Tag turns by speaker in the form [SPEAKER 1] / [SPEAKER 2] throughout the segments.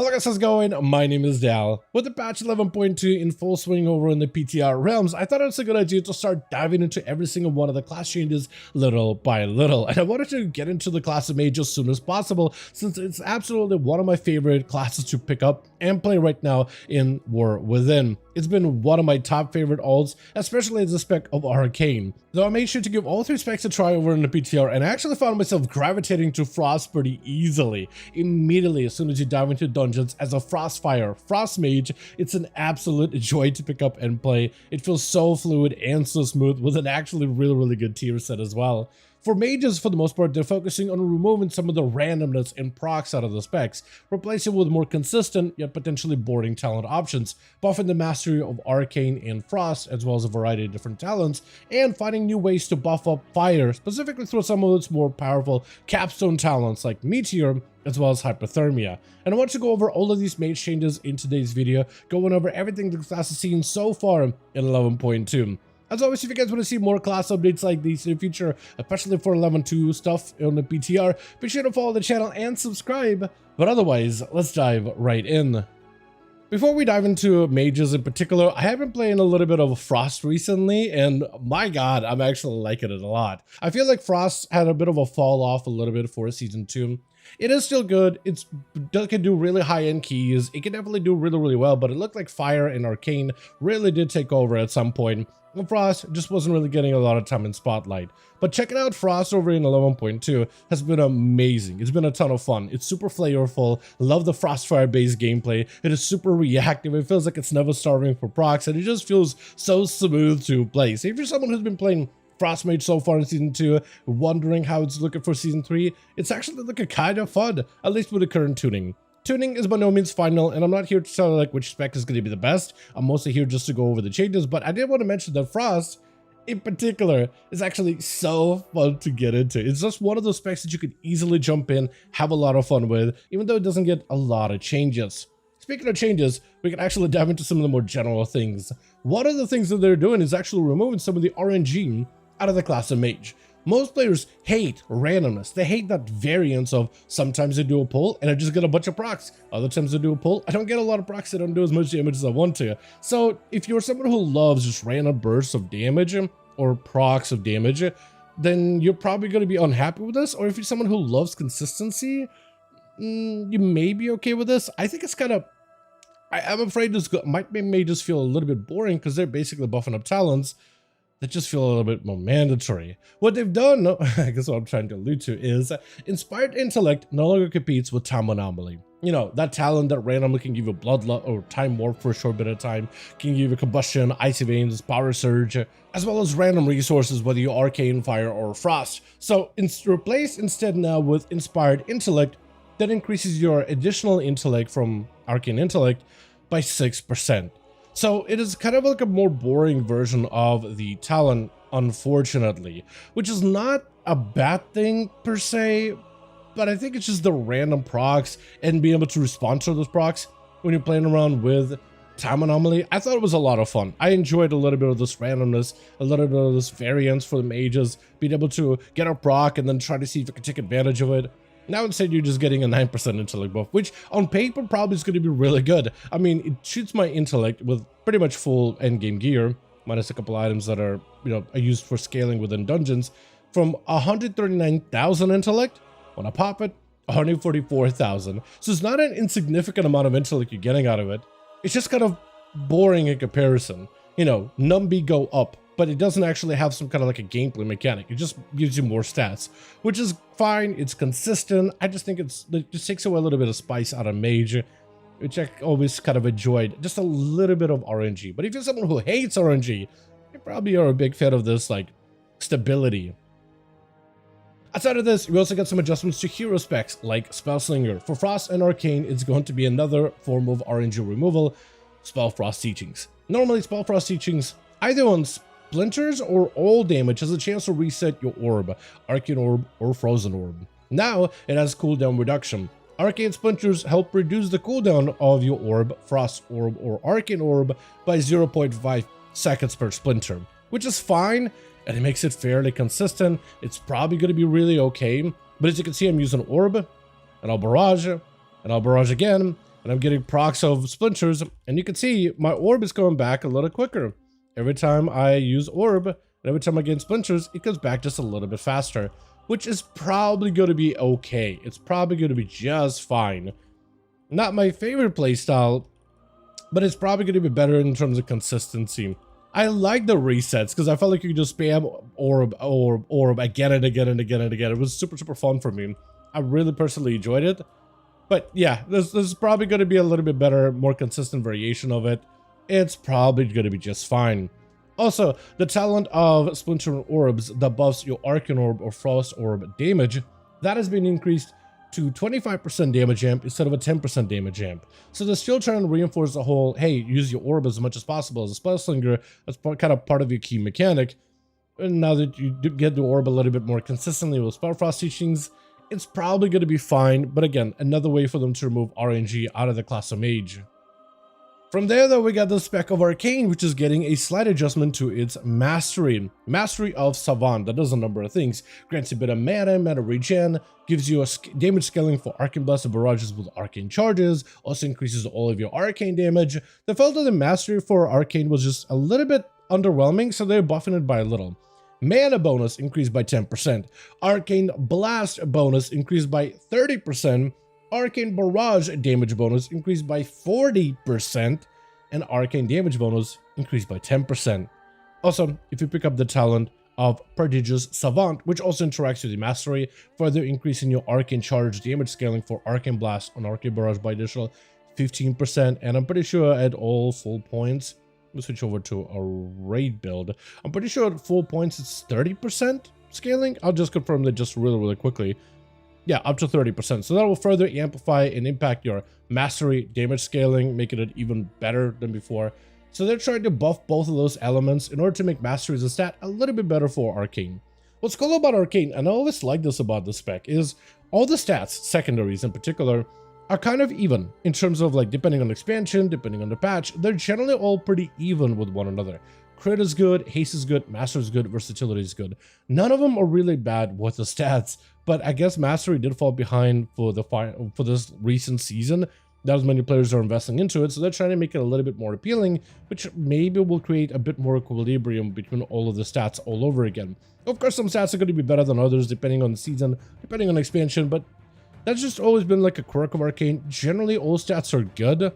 [SPEAKER 1] Hello guys, how's it going? My name is Dal. With the patch 11.2 in full swing over in the PTR realms, I thought it was a good idea to start diving into every single one of the class changes little by little. And I wanted to get into the class of Mage as soon as possible, since it's absolutely one of my favorite classes to pick up and play right now in War Within. It's been one of my top favorite ults, especially as a spec of Arcane. Though I made sure to give all three specs a try over in the PTR, and I actually found myself gravitating to Frost pretty easily. Immediately, as soon as you dive into dungeons as a Frostfire, Frost Mage, it's an absolute joy to pick up and play. It feels so fluid and so smooth with an actually really good tier set as well. For mages, for the most part, they're focusing on removing some of the randomness and procs out of the specs, replacing it with more consistent, yet potentially boring talent options, buffing the mastery of Arcane and Frost, as well as a variety of different talents, and finding new ways to buff up Fire, specifically through some of its more powerful capstone talents like Meteor, as well as Hypothermia. And I want to go over all of these mage changes in today's video, going over everything the class has seen so far in 11.2. As always, if you guys want to see more class updates like these in the future, especially for 11.2 stuff on the PTR, be sure to follow the channel and subscribe. But otherwise, let's dive right in. Before we dive into mages in particular, I have been playing a little bit of Frost recently, and my god, I'm actually liking it a lot. I feel like Frost had a bit of a fall off a little bit for Season 2. It is still good. It can do really high-end keys. It can definitely do really well, but it looked like Fire and Arcane really did take over at some point. And Frost just wasn't really getting a lot of time in Spotlight. But checking out Frost over in 11.2 has been amazing. It's been a ton of fun. It's super flavorful. Love the Frostfire based gameplay. It is super reactive. It feels like it's never starving for procs, and it just feels so smooth to play. So if you're someone who's been playing Frost Mage so far in Season 2, wondering how it's looking for Season 3, it's actually looking kind of fun, at least with the current tuning. Tuning is by no means final, and I'm not here to tell you like which spec is going to be the best. I'm mostly here just to go over the changes, but I did want to mention that Frost, in particular, is actually so fun to get into. It's just one of those specs that you could easily jump in, have a lot of fun with, even though it doesn't get a lot of changes. Speaking of changes, we can actually dive into some of the more general things. One of the things that they're doing is actually removing some of the RNG out of the class of Mage. Most players hate randomness. They hate that variance of sometimes I do a pull and I just get a bunch of procs. Other times I do a pull, I don't get a lot of procs, I don't do as much damage as I want to. So if you're someone who loves just random bursts of damage or procs of damage, then you're probably going to be unhappy with this. Or if you're someone who loves consistency, you may be okay with this. I think it's kind of, I'm afraid this may just feel a little bit boring because they're basically buffing up talents that just feel a little bit more mandatory. What they've done, I guess what I'm trying to allude to, is Inspired Intellect no longer competes with Time Anomaly. You know, that talent that randomly can give you Bloodlust or Time Warp for a short bit of time, can give you Combustion, Icy Veins, Power Surge, as well as random resources, whether you Arcane, Fire, or Frost. So replace instead now with Inspired Intellect that increases your additional intellect from Arcane Intellect by 6%. So it is kind of like a more boring version of the talent, unfortunately, which is not a bad thing per se, but I think it's just the random procs and being able to respond to those procs when you're playing around with Time Anomaly. I thought it was a lot of fun. I enjoyed a little bit of this randomness, a little bit of this variance for the mages, being able to get a proc and then try to see if you can take advantage of it. Now instead you're just getting a 9% intellect buff, which on paper probably is going to be really good. I mean, it shoots my intellect with pretty much full endgame gear, minus a couple items that are, are used for scaling within dungeons, from 139,000 intellect. When I pop it, 144,000. So it's not an insignificant amount of intellect you're getting out of it. It's just kind of boring in comparison. Numby go up, but it doesn't actually have some kind of like a gameplay mechanic. It just gives you more stats, which is fine. It's consistent. I just think it just takes away a little bit of spice out of Mage, which I always kind of enjoyed. Just a little bit of RNG. But if you're someone who hates RNG, you probably are a big fan of this like stability. Outside of this, we also got some adjustments to hero specs like Spellslinger. For Frost and Arcane, it's going to be another form of RNG removal, Spell Frost Teachings. Normally, Spell Frost Teachings, either on Splinters or all damage, has a chance to reset your orb, Arcane Orb or Frozen Orb. Now, it has cooldown reduction. Arcane Splinters help reduce the cooldown of your orb, Frost Orb or Arcane Orb, by 0.5 seconds per Splinter, which is fine, and it makes it fairly consistent. It's probably going to be really okay, but as you can see, I'm using Orb, and I'll Barrage, and I'll Barrage again, and I'm getting procs of splinters, and you can see my orb is going back a little quicker. Every time I use orb, and every time I get splinters, it goes back just a little bit faster, which is probably going to be okay. It's probably going to be just fine. Not my favorite playstyle, but it's probably going to be better in terms of consistency. I like the resets because I felt like you could just spam orb again and again and again and again. It was super, super fun for me. I really personally enjoyed it. But yeah, this is probably going to be a little bit better, more consistent variation of it. It's probably going to be just fine. Also, the talent of Splinter Orbs that buffs your Arcane Orb or Frost Orb damage, that has been increased to 25% damage amp instead of a 10% damage amp. So they're still trying to reinforce the whole, hey, use your orb as much as possible as a spell slinger. That's kind of part of your key mechanic. And now that you get the orb a little bit more consistently with Spellfrost teachings, it's probably going to be fine. But again, another way for them to remove RNG out of the class of Mage. From there, though, we got the spec of Arcane, which is getting a slight adjustment to its Mastery. Mastery of Savant, that does a number of things. Grants you a bit of mana regen, gives you a damage scaling for Arcane Blast and barrages with Arcane charges, also increases all of your Arcane damage. The felt of the Mastery for Arcane was just a little bit underwhelming, so they're buffing it by a little. Mana bonus increased by 10%. Arcane Blast bonus increased by 30%. Arcane Barrage damage bonus increased by 40%, and Arcane damage bonus increased by 10%. Also, if you pick up the talent of Prodigious Savant, which also interacts with the Mastery, further increasing your Arcane Charge damage scaling for Arcane Blast on Arcane Barrage by additional 15%, and I'm pretty sure at all full points, we'll switch over to a raid build. I'm pretty sure at full points it's 30% scaling. I'll just confirm that just really quickly. Yeah, up to 30%. So that will further amplify and impact your Mastery damage scaling, making it even better than before. So they're trying to buff both of those elements in order to make Mastery as a stat a little bit better for Arcane. What's cool about Arcane, and I always like this about the spec, is all the stats, secondaries in particular, are kind of even in terms of, like, depending on expansion, depending on the patch, they're generally all pretty even with one another. Crit is good, haste is good, master is good, versatility is good. None of them are really bad with the stats, but I guess Mastery did fall behind for this recent season. Not as many players are investing into it, so they're trying to make it a little bit more appealing, which maybe will create a bit more equilibrium between all of the stats all over again. Of course, some stats are going to be better than others depending on the season, depending on expansion, but that's just always been like a quirk of Arcane. Generally, all stats are good.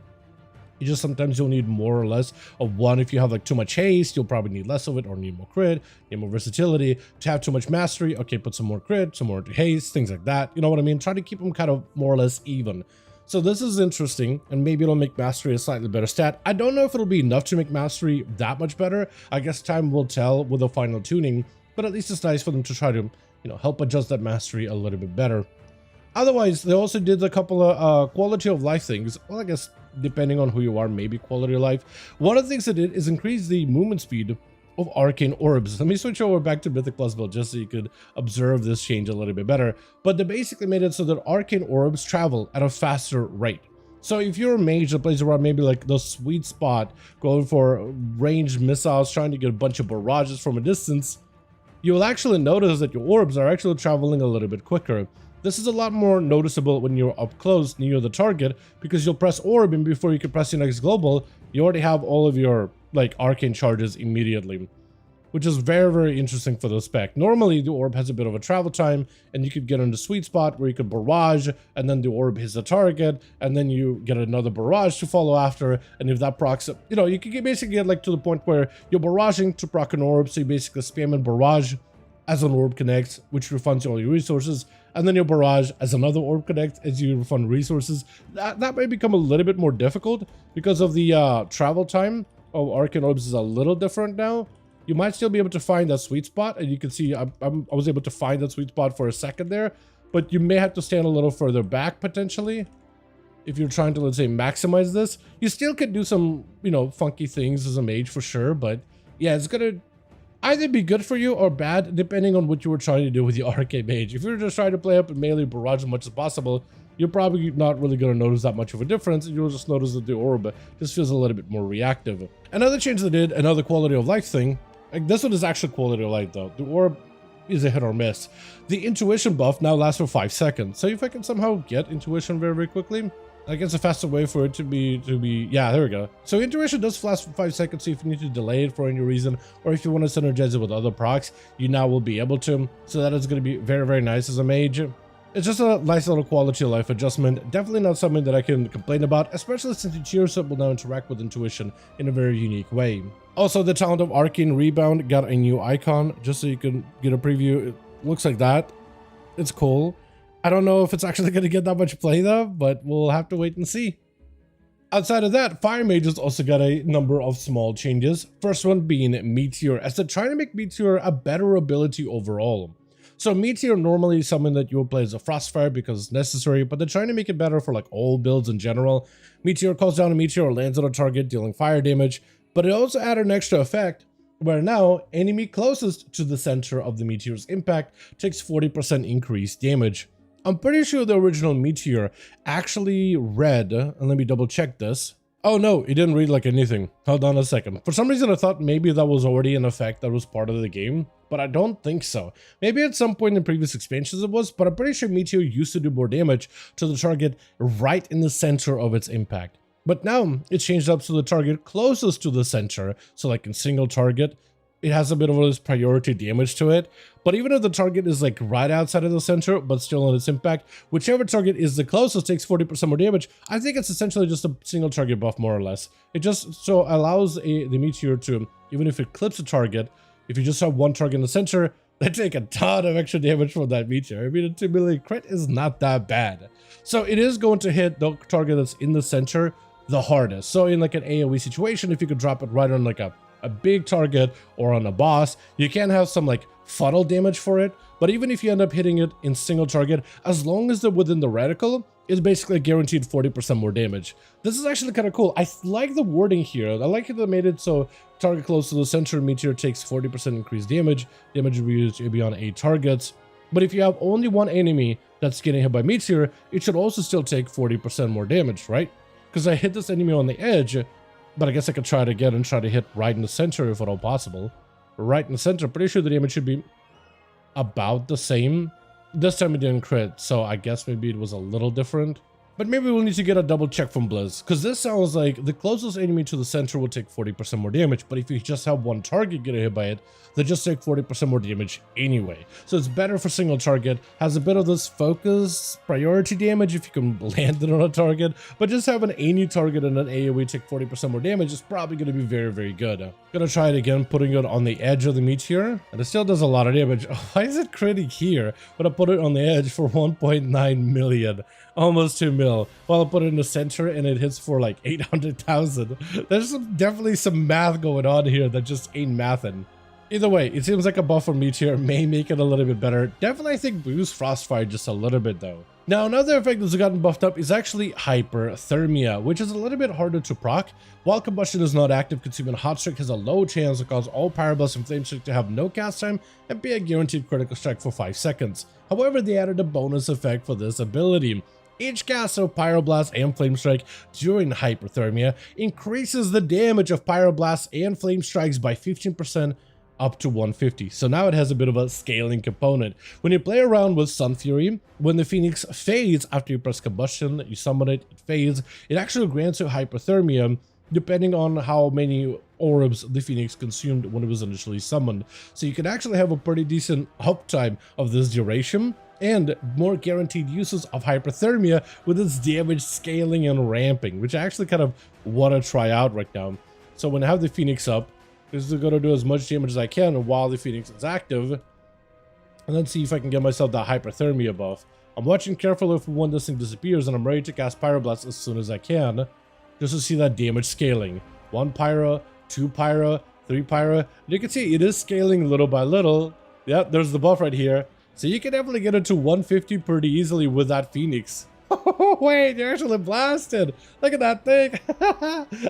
[SPEAKER 1] You just sometimes you'll need more or less of one. If you have like too much haste, you'll probably need less of it, or need more crit, need more versatility. To have too much mastery, okay, put some more crit, some more haste, things like that. You know what I mean? Try to keep them kind of more or less even. So this is interesting, and maybe it'll make Mastery a slightly better stat. I don't know if it'll be enough to make Mastery that much better. I guess time will tell with the final tuning, but at least it's nice for them to try to, you know, help adjust that Mastery a little bit better. Otherwise, they also did a couple of quality of life things. Well, I guess depending on who you are, maybe quality of life. One of the things they did is increase the movement speed of Arcane Orbs. Let me switch over back to Mythic Plus build just so you could observe this change a little bit better. But they basically made it so that Arcane Orbs travel at a faster rate. So if you're a mage that plays around maybe like the sweet spot, going for ranged missiles, trying to get a bunch of barrages from a distance, you'll actually notice that your orbs are actually traveling a little bit quicker. This is a lot more noticeable when you're up close near the target, because you'll press orb, and before you can press your next global, you already have all of your like arcane charges immediately, which is very, very interesting for the spec. Normally the orb has a bit of a travel time, and you could get in the sweet spot where you could barrage, and then the orb hits the target, and then you get another barrage to follow after, and if that procs, you know, you could basically get like to the point where you're barraging to proc an orb, so you basically spam and barrage as an orb connects, which refunds all your resources, and then your barrage as another orb connects as you refund resources. That may become a little bit more difficult because of the travel time of Arcane Orbs is a little different now. You might still be able to find that sweet spot, and you can see I was able to find that sweet spot for a second there, but you may have to stand a little further back potentially if you're trying to, let's say, maximize this. You still could do some, you know, funky things as a mage for sure, but yeah, it's gonna either be good for you or bad, depending on what you were trying to do with your Arcane Mage. If you're just trying to play up and melee barrage as much as possible, you're probably not really going to notice that much of a difference, and you'll just notice that the orb just feels a little bit more reactive. Another change they did, another quality of life thing, like this one is actually quality of life though. The orb is a hit or miss. The intuition buff now lasts for 5 seconds, so if I can somehow get intuition very, very quickly, I guess a faster way for it to be, yeah, there we go. So intuition does flash for 5 seconds, so if you need to delay it for any reason, or if you want to synergize it with other procs, you now will be able to. So that is going to be very, very nice as a mage. It's just a nice little quality of life adjustment. Definitely not something that I can complain about, especially since Cheers Up will now interact with intuition in a very unique way. Also, the talent of Arcane Rebound got a new icon, just so you can get a preview. It looks like that. It's cool. I don't know if it's actually going to get that much play though, but we'll have to wait and see. Outside of that, Fire Mage has also got a number of small changes. First one being Meteor, as they're trying to make Meteor a better ability overall. So Meteor normally is something that you will play as a Frostfire because it's necessary, but they're trying to make it better for like all builds in general. Meteor calls down a Meteor, lands on a target, dealing fire damage, but it also added an extra effect where now enemy closest to the center of the Meteor's impact takes 40% increased damage. I'm pretty sure the original Meteor actually read, and let me double check this. Oh no, it didn't read like anything. Hold on a second. For some reason I thought maybe that was already an effect that was part of the game, but I don't think so. Maybe at some point in previous expansions it was, but I'm pretty sure Meteor used to do more damage to the target right in the center of its impact. But now it's changed up to the target closest to the center, so like in single target, it has a bit of this priority damage to it. But even if the target is like right outside of the center, but still on its impact, whichever target is the closest takes 40% more damage. I think it's essentially just a single target buff, more or less. It just so allows the Meteor to, even if it clips a target, if you just have one target in the center, they take a ton of extra damage from that Meteor. I mean, a 2 million crit is not that bad. So it is going to hit the target that's in the center the hardest. So in like an AoE situation, if you could drop it right on like a big target or on a boss, you can have some like funnel damage for it, but even if you end up hitting it in single target, as long as they're within the reticle, it's basically a guaranteed 40% more damage. This is actually kind of cool. I like the wording here. I like it. They made it so target close to the center Meteor takes 40% increased damage. Damage will be used beyond 8 targets. But if you have only one enemy that's getting hit by Meteor, it should also still take 40% more damage, right? Because I hit this enemy on the edge, but I guess I could try it again and try to hit right in the center if at all possible. Right in the center. Pretty sure the damage should be about the same. This time it didn't crit, so I guess maybe it was a little different. But maybe we'll need to get a double check from Blizz, because this sounds like the closest enemy to the center will take 40% more damage, but if you just have one target get hit by it, they just take 40% more damage anyway. So it's better for single target, has a bit of this focus priority damage if you can land it on a target, but just having any target in an AoE take 40% more damage is probably going to be very, very good. Gonna try it again, putting it on the edge of the Meteor, and it still does a lot of damage. Why is it critting here? But I put it on the edge for 1.9 million. Almost 2 mil. While I put it in the center and it hits for like 800,000. There's definitely some math going on here that just ain't mathin'. Either way, it seems like a buff for Meteor may make it a little bit better. Definitely I think boost Frostfire just a little bit though. Now another effect that's gotten buffed up is actually Hyperthermia, which is a little bit harder to proc. While Combustion is not active, consuming Hot Strike has a low chance to cause all Pyroblast and Flame Strike to have no cast time and be a guaranteed critical strike for 5 seconds. However, they added a bonus effect for this ability. Each cast of Pyroblast and Flame Strike during Hyperthermia increases the damage of Pyroblast and Flame Strikes by 15% up to 150. So now it has a bit of a scaling component. When you play around with Sun Fury, when the Phoenix fades after you press Combustion, you summon it, it fades, it actually grants you Hyperthermia depending on how many orbs the Phoenix consumed when it was initially summoned. So you can actually have a pretty decent uptime of this duration and more guaranteed uses of Hyperthermia with its damage scaling and ramping, which I actually kind of want to try out right now. So when I have the Phoenix up, this is going to do as much damage as I can while the Phoenix is active, and then see if I can get myself that Hyperthermia buff. I'm watching carefully for when this thing disappears, and I'm ready to cast Pyroblast as soon as I can, just to see that damage scaling. 1 Pyro, 2 Pyro, 3 Pyro. And you can see it is scaling little by little. Yeah, there's the buff right here. So you can definitely get it to 150 pretty easily with that Phoenix. Oh, wait, you're actually blasted. Look at that thing.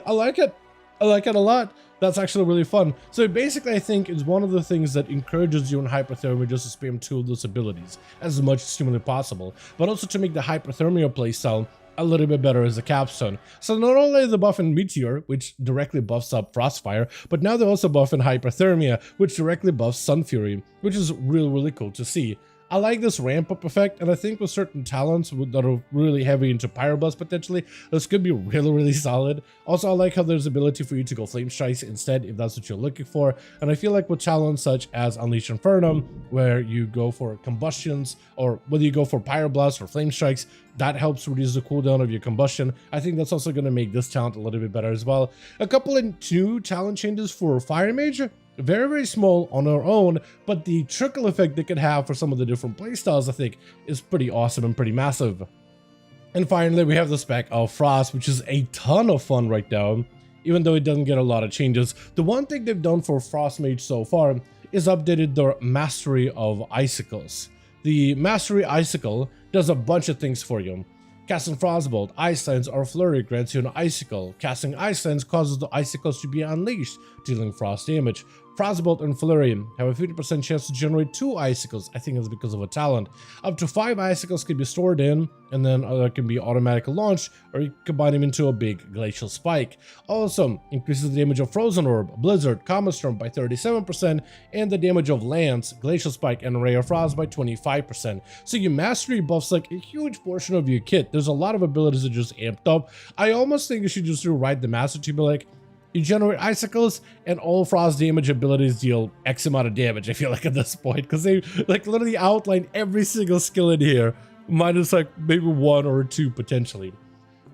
[SPEAKER 1] I like it. I like it a lot. That's actually really fun. So basically, I think it's one of the things that encourages you in Hyperthermia just to spam 2 of those abilities as much as humanly possible, but also to make the Hyperthermia playstyle a little bit better as a capstone. So not only the buff in Meteor, which directly buffs up Frostfire, but now they're also buffing Hyperthermia, which directly buffs Sun Fury, which is really, really cool to see. I like this ramp up effect, and I think with certain talents that are really heavy into Pyroblast potentially, this could be really solid. Also, I like how there's ability for you to go Flame Strikes instead if that's what you're looking for, and I feel like with talents such as Unleash Inferno, where you go for combustions, or whether you go for Pyroblast or Flame Strikes, that helps reduce the cooldown of your combustion. I think that's also going to make this talent a little bit better as well. A couple of new talent changes for Fire Mage. Very small on our own, but the trickle effect they could have for some of the different playstyles, I think, is pretty awesome and pretty massive. And finally, we have the spec of Frost, which is a ton of fun right now, even though it doesn't get a lot of changes. The one thing they've done for Frost Mage so far is updated their Mastery of Icicles. The Mastery Icicle does a bunch of things for you. Casting Frostbolt, Ice Lance, or Flurry grants you an Icicle. Casting Ice Lance causes the Icicles to be unleashed, dealing frost damage. Frostbolt and Flurry have a 50% chance to generate 2 Icicles. I think it's because of a talent. Up to 5 Icicles can be stored in, and then can be automatically launched, or you combine them into a big Glacial Spike. Also, increases the damage of Frozen Orb, Blizzard, Common Storm by 37%, and the damage of Lance, Glacial Spike, and Ray of Frost by 25%. So your Mastery buffs like a huge portion of your kit. There's a lot of abilities that just amped up. I almost think you should just rewrite the Master to be like, you generate Icicles, and all Frost damage abilities deal X amount of damage, I feel like, at this point, because they like literally outline every single skill in here, minus like maybe 1 or 2 potentially.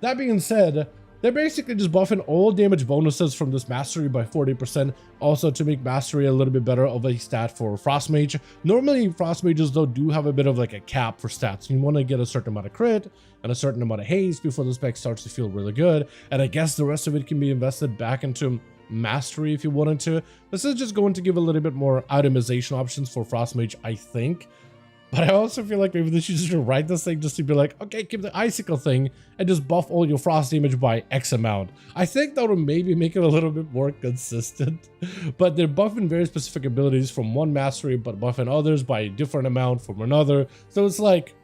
[SPEAKER 1] That being said, they're basically just buffing all damage bonuses from this Mastery by 40%, also to make Mastery a little bit better of a stat for Frost Mage. Normally, Frost Mages, though, do have a bit of like a cap for stats. You want to get a certain amount of crit and a certain amount of haste before the spec starts to feel really good, and I guess the rest of it can be invested back into Mastery if you wanted to. This is just going to give a little bit more itemization options for Frost Mage, I think. But I also feel like maybe they should just write this thing just to be like, okay, keep the Icicle thing and just buff all your frost damage by X amount. I think that would maybe make it a little bit more consistent. But they're buffing very specific abilities from one Mastery, but buffing others by a different amount from another. So it's like,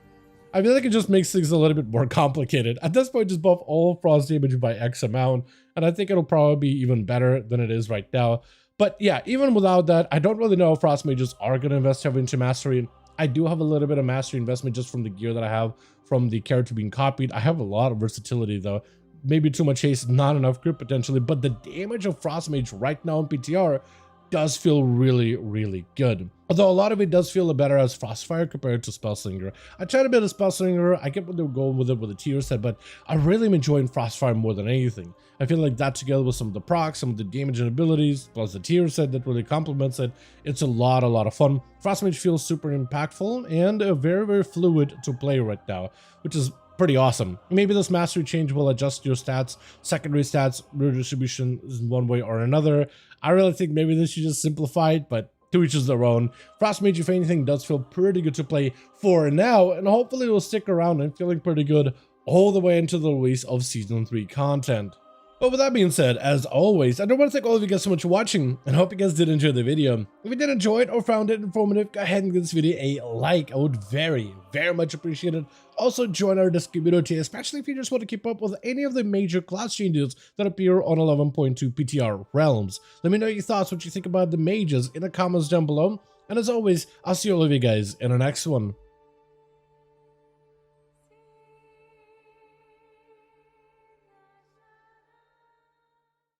[SPEAKER 1] I feel like it just makes things a little bit more complicated. At this point, just buff all frost damage by X amount, and I think it'll probably be even better than it is right now. But yeah, even without that, I don't really know if Frost Mages are going to invest heavily into Mastery. I do have a little bit of Mastery investment just from the gear that I have from the character being copied. I have a lot of versatility though. Maybe too much haste, not enough crit potentially, but the damage of Frost Mage right now in PTR does feel really good. Although a lot of it does feel better as Frostfire compared to Spellslinger. I tried a bit of Spellslinger, I get what they were going with it with the tier set, but I really am enjoying Frostfire more than anything. I feel like that together with some of the procs, some of the damage and abilities, plus the tier set that really complements it, it's a lot of fun. Frostmage feels super impactful and very fluid to play right now, which is pretty awesome. Maybe this Mastery change will adjust your stats, secondary stats, redistribution in one way or another. I really think maybe this should just simplify it, but to each is their own. Frost Mage, if anything, does feel pretty good to play for now, and hopefully it will stick around and feeling pretty good all the way into the release of Season 3 content. But with that being said, as always, I do want to thank all of you guys so much for watching, and hope you guys did enjoy the video. If you did enjoy it or found it informative, go ahead and give this video a like. I would very much appreciate it. Also, join our Discord community, especially if you just want to keep up with any of the major class changes that appear on 11.2 PTR Realms. Let me know your thoughts, what you think about the mages in the comments down below. And as always, I'll see all of you guys in the next one.